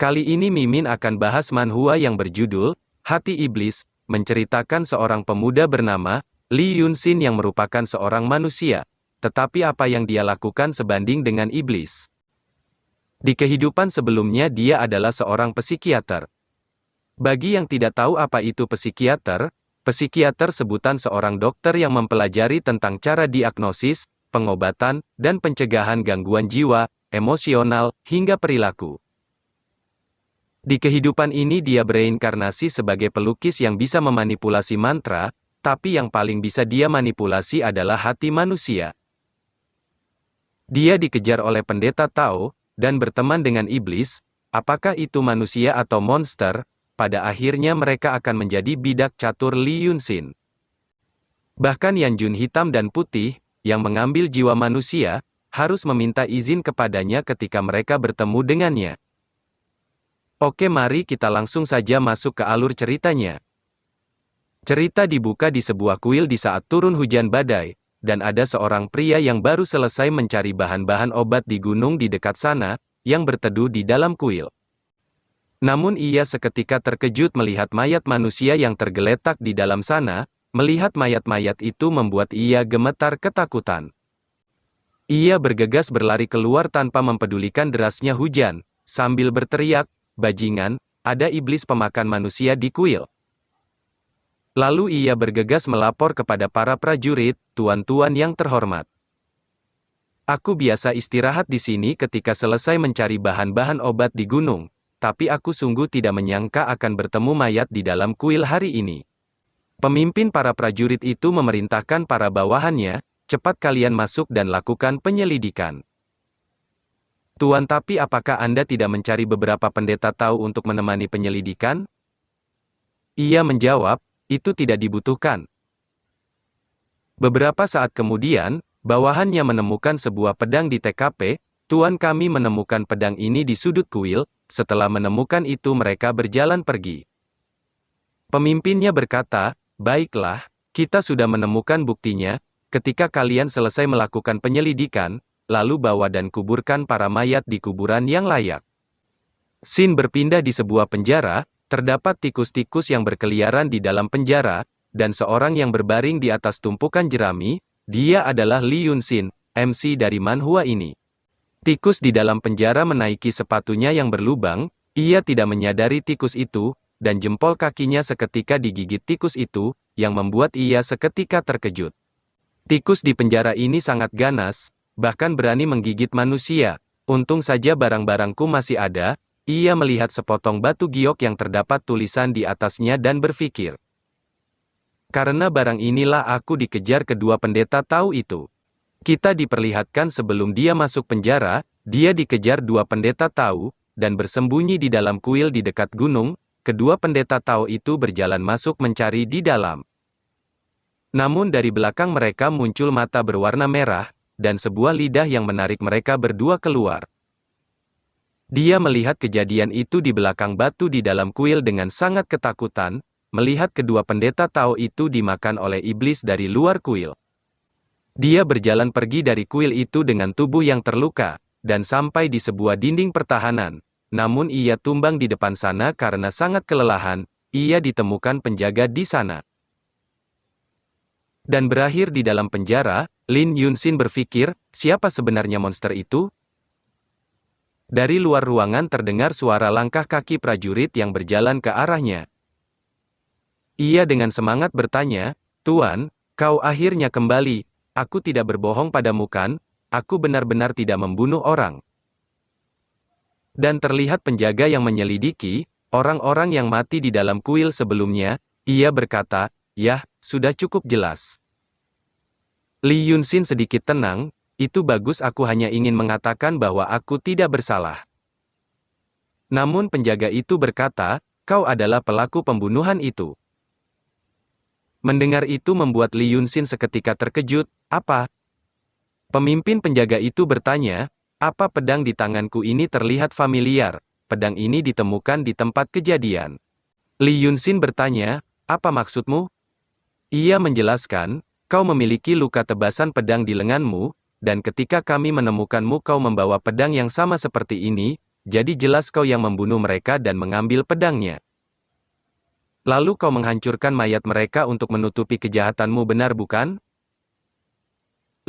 Kali ini Mimin akan bahas manhwa yang berjudul, Hati Iblis, menceritakan seorang pemuda bernama, Lee Yun-shin yang merupakan seorang manusia, tetapi apa yang dia lakukan sebanding dengan iblis. Di kehidupan sebelumnya dia adalah seorang psikiater. Bagi yang tidak tahu apa itu psikiater sebutan seorang dokter yang mempelajari tentang cara diagnosis, pengobatan, dan pencegahan gangguan jiwa, emosional, hingga perilaku. Di kehidupan ini dia bereinkarnasi sebagai pelukis yang bisa memanipulasi mantra, tapi yang paling bisa dia manipulasi adalah hati manusia. Dia dikejar oleh pendeta Tao, dan berteman dengan iblis, apakah itu manusia atau monster, pada akhirnya mereka akan menjadi bidak catur Lee Yun-shin. Bahkan Yanjun hitam dan putih, yang mengambil jiwa manusia, harus meminta izin kepadanya ketika mereka bertemu dengannya. Oke, mari kita langsung saja masuk ke alur ceritanya. Cerita dibuka di sebuah kuil di saat turun hujan badai, dan ada seorang pria yang baru selesai mencari bahan-bahan obat di gunung di dekat sana, yang berteduh di dalam kuil. Namun ia seketika terkejut melihat mayat manusia yang tergeletak di dalam sana. Melihat mayat-mayat itu membuat ia gemetar ketakutan. Ia bergegas berlari keluar tanpa mempedulikan derasnya hujan, sambil berteriak, "Bajingan, ada iblis pemakan manusia di kuil." Lalu ia bergegas melapor kepada para prajurit, "Tuan-tuan yang terhormat. Aku biasa istirahat di sini ketika selesai mencari bahan-bahan obat di gunung, tapi aku sungguh tidak menyangka akan bertemu mayat di dalam kuil hari ini." Pemimpin para prajurit itu memerintahkan para bawahannya, "Cepat kalian masuk dan lakukan penyelidikan." "Tuan, tapi apakah Anda tidak mencari beberapa pendeta tahu untuk menemani penyelidikan?" Ia menjawab, "Itu tidak dibutuhkan." Beberapa saat kemudian, bawahannya menemukan sebuah pedang di TKP. "Tuan, kami menemukan pedang ini di sudut kuil." Setelah menemukan itu mereka berjalan pergi. Pemimpinnya berkata, "Baiklah, kita sudah menemukan buktinya. Ketika kalian selesai melakukan penyelidikan, lalu bawa dan kuburkan para mayat di kuburan yang layak." Scene berpindah di sebuah penjara, terdapat tikus-tikus yang berkeliaran di dalam penjara, dan seorang yang berbaring di atas tumpukan jerami. Dia adalah Lee Yun-shin, MC dari manhwa ini. Tikus di dalam penjara menaiki sepatunya yang berlubang. Ia tidak menyadari tikus itu, dan jempol kakinya seketika digigit tikus itu, yang membuat ia seketika terkejut. Tikus di penjara ini sangat ganas, bahkan berani menggigit manusia. "Untung saja barang-barangku masih ada." Ia melihat sepotong batu giok yang terdapat tulisan di atasnya dan berpikir, "Karena barang inilah aku dikejar kedua pendeta tahu itu." Kita diperlihatkan sebelum dia masuk penjara, dia dikejar dua pendeta tahu, dan bersembunyi di dalam kuil di dekat gunung. Kedua pendeta Tao itu berjalan masuk mencari di dalam. Namun dari belakang mereka muncul mata berwarna merah, dan sebuah lidah yang menarik mereka berdua keluar. Dia melihat kejadian itu di belakang batu di dalam kuil dengan sangat ketakutan, melihat kedua pendeta Tao itu dimakan oleh iblis dari luar kuil. Dia berjalan pergi dari kuil itu dengan tubuh yang terluka, dan sampai di sebuah dinding pertahanan. Namun ia tumbang di depan sana karena sangat kelelahan. Ia ditemukan penjaga di sana. Dan berakhir di dalam penjara. Lee Yun-shin berpikir, siapa sebenarnya monster itu? Dari luar ruangan terdengar suara langkah kaki prajurit yang berjalan ke arahnya. Ia dengan semangat bertanya, "Tuan, kau akhirnya kembali. Aku tidak berbohong padamu kan? Aku benar-benar tidak membunuh orang." Dan terlihat penjaga yang menyelidiki orang-orang yang mati di dalam kuil sebelumnya. Ia berkata, "Yah, sudah cukup jelas." Lee Yun-shin sedikit tenang, "Itu bagus, aku hanya ingin mengatakan bahwa aku tidak bersalah." Namun penjaga itu berkata, "Kau adalah pelaku pembunuhan itu." Mendengar itu membuat Lee Yun-shin seketika terkejut. "Apa?" Pemimpin penjaga itu bertanya, "Apa pedang di tanganku ini terlihat familiar? Pedang ini ditemukan di tempat kejadian." Lee Yun-shin bertanya, "Apa maksudmu?" Ia menjelaskan, "Kau memiliki luka tebasan pedang di lenganmu, dan ketika kami menemukanmu kau membawa pedang yang sama seperti ini, jadi jelas kau yang membunuh mereka dan mengambil pedangnya. Lalu kau menghancurkan mayat mereka untuk menutupi kejahatanmu, benar bukan?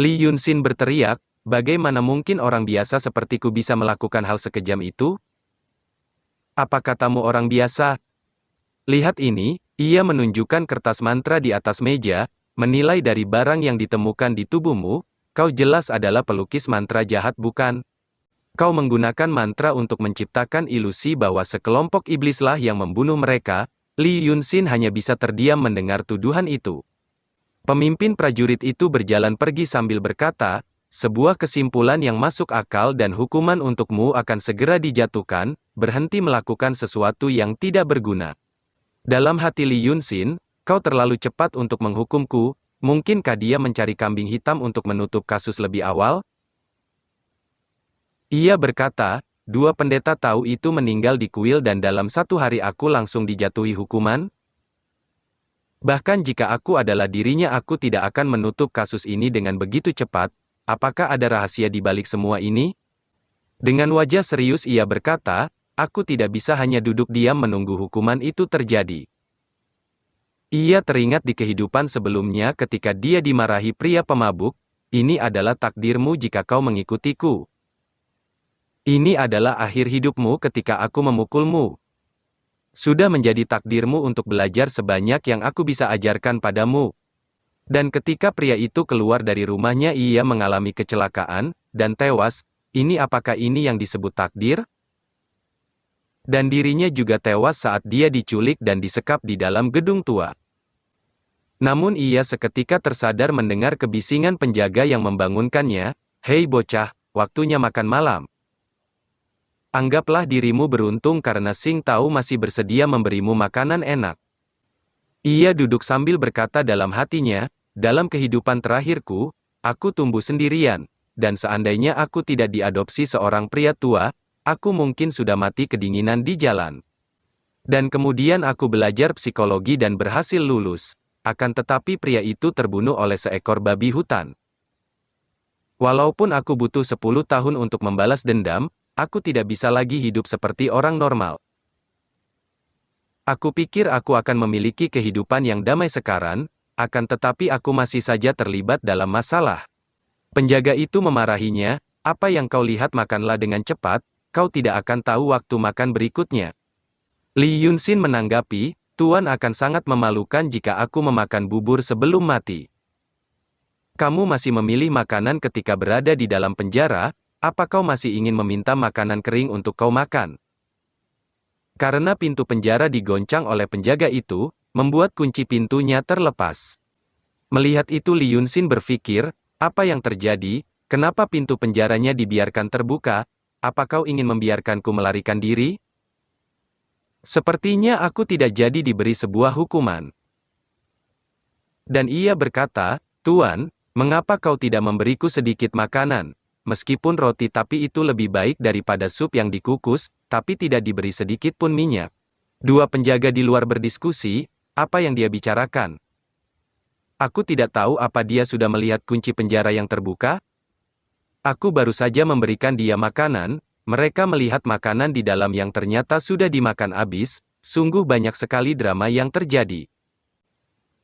Li Yunxin berteriak, bagaimana mungkin orang biasa sepertiku bisa melakukan hal sekejam itu? Apa katamu orang biasa? Lihat ini, ia menunjukkan kertas mantra di atas meja, menilai dari barang yang ditemukan di tubuhmu, kau jelas adalah pelukis mantra jahat bukan? Kau menggunakan mantra untuk menciptakan ilusi bahwa sekelompok iblislah yang membunuh mereka. Li Yunxin hanya bisa terdiam mendengar tuduhan itu. Pemimpin prajurit itu berjalan pergi sambil berkata, sebuah kesimpulan yang masuk akal dan hukuman untukmu akan segera dijatuhkan, berhenti melakukan sesuatu yang tidak berguna. Dalam hati Li Yunxin, kau terlalu cepat untuk menghukumku, mungkinkah dia mencari kambing hitam untuk menutup kasus lebih awal? Ia berkata, dua pendeta tahu itu meninggal di kuil dan dalam satu hari aku langsung dijatuhi hukuman? Bahkan jika aku adalah dirinya aku tidak akan menutup kasus ini dengan begitu cepat, apakah ada rahasia di balik semua ini? Dengan wajah serius ia berkata, aku tidak bisa hanya duduk diam menunggu hukuman itu terjadi. Ia teringat di kehidupan sebelumnya ketika dia dimarahi pria pemabuk, ini adalah takdirmu jika kau mengikutiku. Ini adalah akhir hidupmu ketika aku memukulmu. Sudah menjadi takdirmu untuk belajar sebanyak yang aku bisa ajarkan padamu. Dan ketika pria itu keluar dari rumahnya ia mengalami kecelakaan, dan tewas, apakah ini yang disebut takdir? Dan dirinya juga tewas saat dia diculik dan disekap di dalam gedung tua. Namun ia seketika tersadar mendengar kebisingan penjaga yang membangunkannya, hei bocah, waktunya makan malam. Anggaplah dirimu beruntung karena Sing Tao masih bersedia memberimu makanan enak. Ia duduk sambil berkata dalam hatinya, dalam kehidupan terakhirku, aku tumbuh sendirian, dan seandainya aku tidak diadopsi seorang pria tua, aku mungkin sudah mati kedinginan di jalan. Dan kemudian aku belajar psikologi dan berhasil lulus, akan tetapi pria itu terbunuh oleh seekor babi hutan. Walaupun aku butuh 10 tahun untuk membalas dendam, aku tidak bisa lagi hidup seperti orang normal. Aku pikir aku akan memiliki kehidupan yang damai sekarang, akan tetapi aku masih saja terlibat dalam masalah. Penjaga itu memarahinya, apa yang kau lihat makanlah dengan cepat, kau tidak akan tahu waktu makan berikutnya. Li Yunxin menanggapi, Tuan akan sangat memalukan jika aku memakan bubur sebelum mati. Kamu masih memilih makanan ketika berada di dalam penjara, apa kau masih ingin meminta makanan kering untuk kau makan? Karena pintu penjara digoncang oleh penjaga itu, membuat kunci pintunya terlepas. Melihat itu Li Yunxin berpikir, apa yang terjadi, kenapa pintu penjaranya dibiarkan terbuka, apa kau ingin membiarkanku melarikan diri? Sepertinya aku tidak jadi diberi sebuah hukuman. Dan ia berkata, Tuan, mengapa kau tidak memberiku sedikit makanan? Meskipun roti tapi itu lebih baik daripada sup yang dikukus, tapi tidak diberi sedikit pun minyak. Dua penjaga di luar berdiskusi, apa yang dia bicarakan? Aku tidak tahu apa dia sudah melihat kunci penjara yang terbuka? Aku baru saja memberikan dia makanan, mereka melihat makanan di dalam yang ternyata sudah dimakan habis, sungguh banyak sekali drama yang terjadi.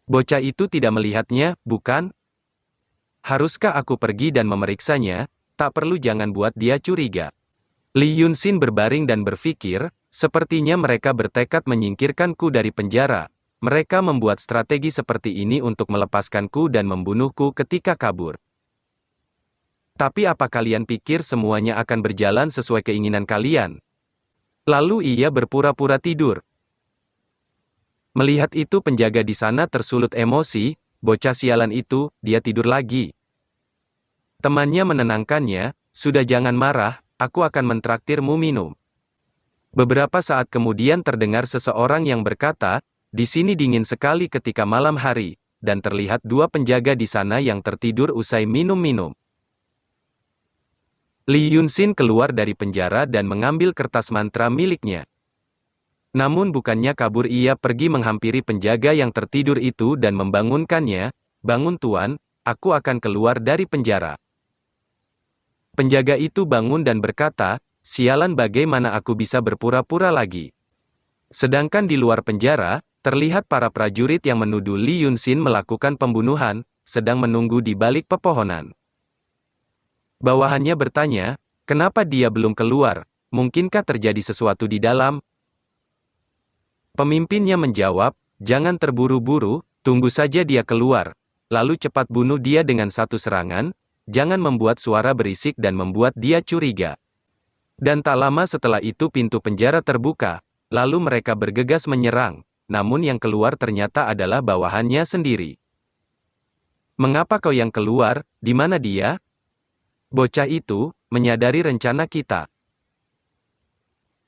Bocah itu tidak melihatnya, bukan? Haruskah aku pergi dan memeriksanya? Tak perlu, jangan buat dia curiga. Li Yunxin berbaring dan berpikir, sepertinya mereka bertekad menyingkirkanku dari penjara. Mereka membuat strategi seperti ini untuk melepaskanku dan membunuhku ketika kabur. Tapi apa kalian pikir semuanya akan berjalan sesuai keinginan kalian? Lalu ia berpura-pura tidur. Melihat itu penjaga di sana tersulut emosi, bocah sialan itu, dia tidur lagi. Temannya menenangkannya, sudah jangan marah, aku akan mentraktirmu minum. Beberapa saat kemudian terdengar seseorang yang berkata, di sini dingin sekali ketika malam hari, dan terlihat dua penjaga di sana yang tertidur usai minum-minum. Li Yunxin keluar dari penjara dan mengambil kertas mantra miliknya. Namun bukannya kabur, ia pergi menghampiri penjaga yang tertidur itu dan membangunkannya, bangun Tuan, aku akan keluar dari penjara. Penjaga itu bangun dan berkata, sialan bagaimana aku bisa berpura-pura lagi. Sedangkan di luar penjara, terlihat para prajurit yang menuduh Li Yunxin melakukan pembunuhan, sedang menunggu di balik pepohonan. Bawahannya bertanya, kenapa dia belum keluar? Mungkinkah terjadi sesuatu di dalam? Pemimpinnya menjawab, jangan terburu-buru, tunggu saja dia keluar. Lalu cepat bunuh dia dengan satu serangan, jangan membuat suara berisik dan membuat dia curiga. Dan tak lama setelah itu pintu penjara terbuka, lalu mereka bergegas menyerang, namun yang keluar ternyata adalah bawahannya sendiri. Mengapa kau yang keluar, di mana dia? Bocah itu, menyadari rencana kita.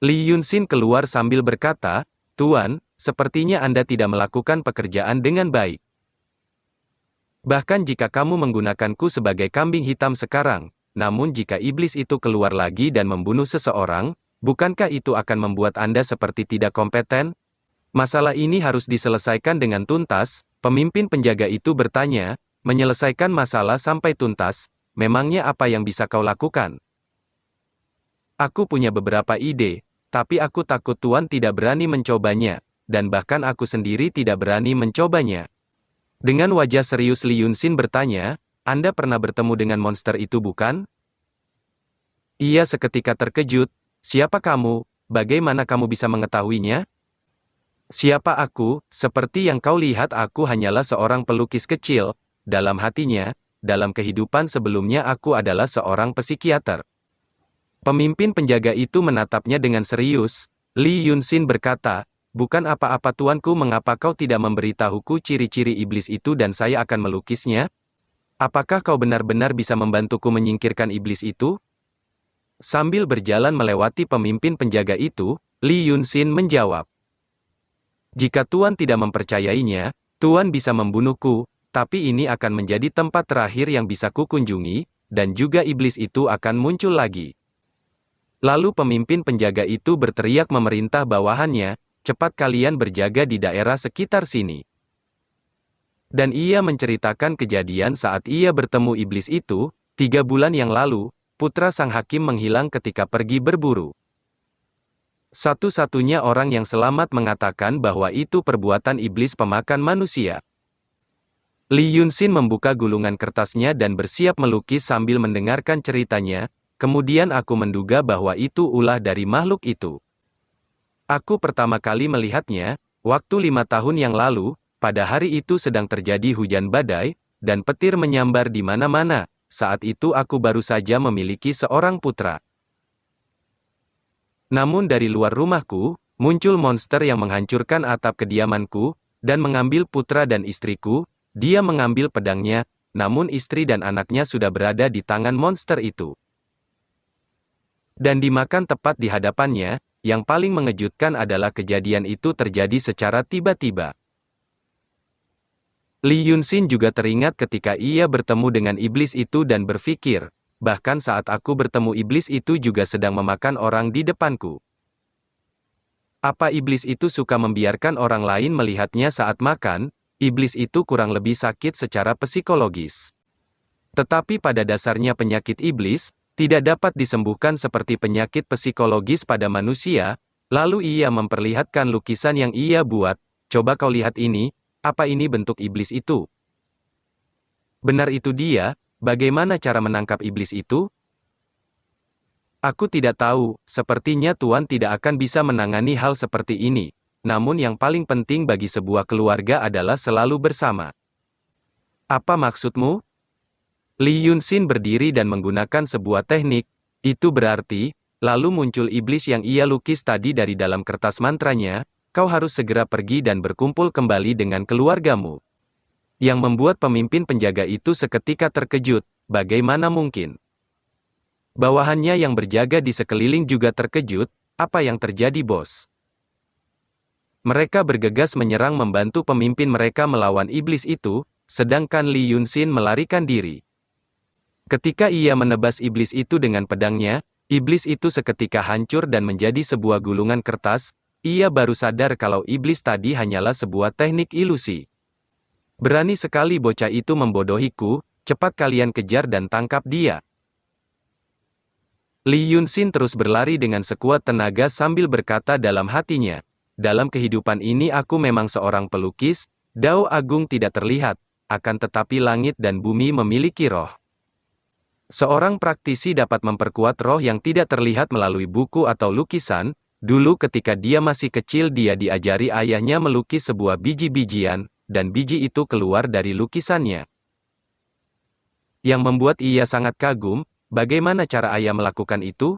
Li Yunxin keluar sambil berkata, Tuan, sepertinya Anda tidak melakukan pekerjaan dengan baik. Bahkan jika kamu menggunakanku sebagai kambing hitam sekarang, namun jika iblis itu keluar lagi dan membunuh seseorang, bukankah itu akan membuat Anda seperti tidak kompeten? Masalah ini harus diselesaikan dengan tuntas, pemimpin penjaga itu bertanya, menyelesaikan masalah sampai tuntas, memangnya apa yang bisa kau lakukan? Aku punya beberapa ide, tapi aku takut Tuan tidak berani mencobanya, dan bahkan aku sendiri tidak berani mencobanya. Dengan wajah serius Li Yunxin bertanya, Anda pernah bertemu dengan monster itu bukan? Ia seketika terkejut, siapa kamu, bagaimana kamu bisa mengetahuinya? Siapa aku, seperti yang kau lihat aku hanyalah seorang pelukis kecil, dalam hatinya, dalam kehidupan sebelumnya aku adalah seorang psikiater. Pemimpin penjaga itu menatapnya dengan serius. Li Yunxin berkata, bukan apa-apa tuanku, mengapa kau tidak memberitahuku ciri-ciri iblis itu dan saya akan melukisnya? Apakah kau benar-benar bisa membantuku menyingkirkan iblis itu? Sambil berjalan melewati pemimpin penjaga itu, Li Yunxin menjawab. Jika Tuan tidak mempercayainya, Tuan bisa membunuhku, tapi ini akan menjadi tempat terakhir yang bisa kukunjungi, dan juga iblis itu akan muncul lagi. Lalu pemimpin penjaga itu berteriak memerintah bawahannya, cepat kalian berjaga di daerah sekitar sini. Dan ia menceritakan kejadian saat ia bertemu iblis itu, 3 bulan yang lalu, putra sang hakim menghilang ketika pergi berburu. Satu-satunya orang yang selamat mengatakan bahwa itu perbuatan iblis pemakan manusia. Li Yunxin membuka gulungan kertasnya dan bersiap melukis sambil mendengarkan ceritanya. Kemudian aku menduga bahwa itu ulah dari makhluk itu. Aku pertama kali melihatnya, waktu 5 tahun yang lalu, pada hari itu sedang terjadi hujan badai, dan petir menyambar di mana-mana, saat itu aku baru saja memiliki seorang putra. Namun dari luar rumahku, muncul monster yang menghancurkan atap kediamanku, dan mengambil putra dan istriku, dia mengambil pedangnya, namun istri dan anaknya sudah berada di tangan monster itu. Dan dimakan tepat di hadapannya, yang paling mengejutkan adalah kejadian itu terjadi secara tiba-tiba. Li Yunxin juga teringat ketika ia bertemu dengan iblis itu dan berpikir, bahkan saat aku bertemu iblis itu juga sedang memakan orang di depanku. Apa iblis itu suka membiarkan orang lain melihatnya saat makan? Iblis itu kurang lebih sakit secara psikologis. Tetapi pada dasarnya penyakit iblis tidak dapat disembuhkan seperti penyakit psikologis pada manusia. Lalu ia memperlihatkan lukisan yang ia buat. Coba kau lihat ini, apa ini bentuk iblis itu? Benar itu dia, bagaimana cara menangkap iblis itu? Aku tidak tahu, sepertinya Tuan tidak akan bisa menangani hal seperti ini. Namun yang paling penting bagi sebuah keluarga adalah selalu bersama. Apa maksudmu? Li Yunxin berdiri dan menggunakan sebuah teknik, itu berarti, lalu muncul iblis yang ia lukis tadi dari dalam kertas mantranya, kau harus segera pergi dan berkumpul kembali dengan keluargamu. Yang membuat pemimpin penjaga itu seketika terkejut, bagaimana mungkin? Bawahannya yang berjaga di sekeliling juga terkejut, apa yang terjadi bos? Mereka bergegas menyerang membantu pemimpin mereka melawan iblis itu, sedangkan Li Yunxin melarikan diri. Ketika ia menebas iblis itu dengan pedangnya, iblis itu seketika hancur dan menjadi sebuah gulungan kertas. Ia baru sadar kalau iblis tadi hanyalah sebuah teknik ilusi. Berani sekali bocah itu membodohiku, cepat kalian kejar dan tangkap dia. Li Yunxin terus berlari dengan sekuat tenaga sambil berkata dalam hatinya, dalam kehidupan ini aku memang seorang pelukis, Dao Agung tidak terlihat, akan tetapi langit dan bumi memiliki roh. Seorang praktisi dapat memperkuat roh yang tidak terlihat melalui buku atau lukisan. Dulu ketika dia masih kecil dia diajari ayahnya melukis sebuah biji-bijian, dan biji itu keluar dari lukisannya. Yang membuat ia sangat kagum, bagaimana cara ayah melakukan itu?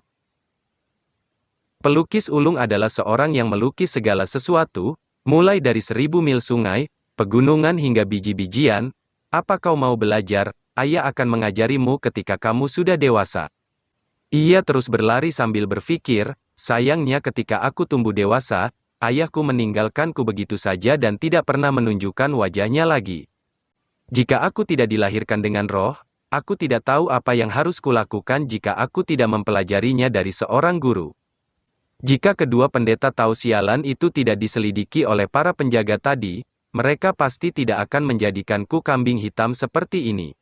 Pelukis ulung adalah seorang yang melukis segala sesuatu, mulai dari 1000 mil sungai, pegunungan hingga biji-bijian. Apa kau mau belajar? Ayah akan mengajarimu ketika kamu sudah dewasa. Ia terus berlari sambil berpikir, sayangnya ketika aku tumbuh dewasa, ayahku meninggalkanku begitu saja dan tidak pernah menunjukkan wajahnya lagi. Jika aku tidak dilahirkan dengan roh, aku tidak tahu apa yang harus kulakukan jika aku tidak mempelajarinya dari seorang guru. Jika kedua pendeta tahu sialan itu tidak diselidiki oleh para penjaga tadi, mereka pasti tidak akan menjadikanku kambing hitam seperti ini.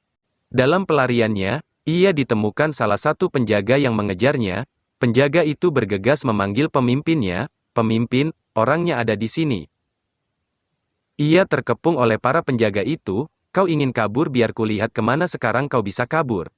Dalam pelariannya, ia ditemukan salah satu penjaga yang mengejarnya. Penjaga itu bergegas memanggil pemimpinnya, "Pemimpin, orangnya ada di sini." Ia terkepung oleh para penjaga itu, "Kau ingin kabur biar kulihat kemana sekarang kau bisa kabur."